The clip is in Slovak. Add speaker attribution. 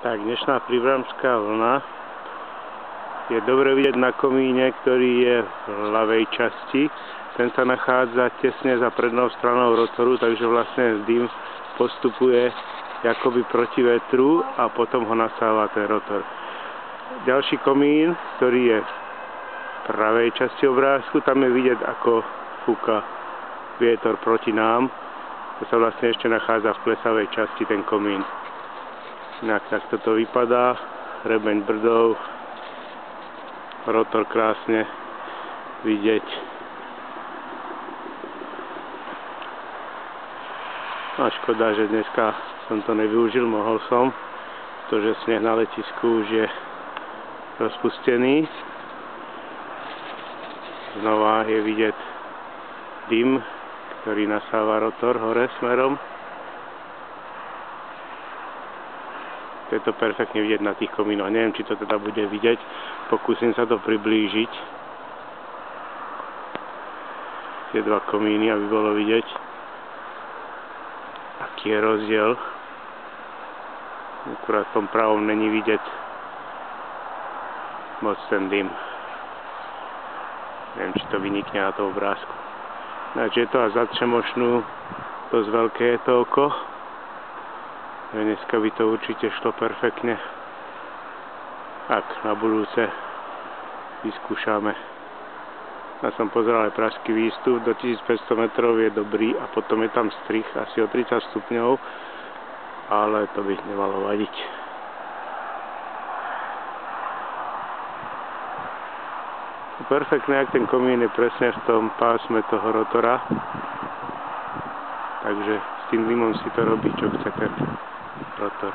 Speaker 1: Tak, dnešná príbramská vlna je dobre vidieť na komíne, ktorý je v ľavej časti. Ten sa nachádza tesne za prednou stranou rotoru, takže vlastne dym postupuje akoby proti vetru a potom ho nasáva ten rotor. Ďalší komín, ktorý je v pravej časti obrázku, tam je vidieť, ako fúka vietor proti nám. To sa vlastne ešte nachádza v klesavej časti ten komín. Inak takto to vypadá, rebeň brdov, rotor krásne vidieť. A škoda, že dneska som to nevyužil, mohol som, pretože sneh na letisku už je rozpustený. Znova je vidieť dym, ktorý nasáva rotor hore smerom. Je to perfektne vidieť na tých komínoch. Neviem, či to teda bude vidieť. Pokúsim sa to priblížiť. Tie dva komíny, aby bolo vidieť, aký je rozdiel. Akurát v tom pravom není vidieť moc ten dym. Neviem, či to vynikne na tom obrázku. Takže je to až za Třemošnu. Dosť veľké je to oko. Dneska by to určite šlo perfektne, ak na budúce vyskúšame. Ja som pozeral aj pražský výstup, do 1500 metrov je dobrý a potom je tam strih asi o 30 stupňov, ale to by nemalo vadiť. Perfektné, ak ten komín je presne v tom pásme toho rotora, takže s tým dymom si to robí, čo chce ten rotor.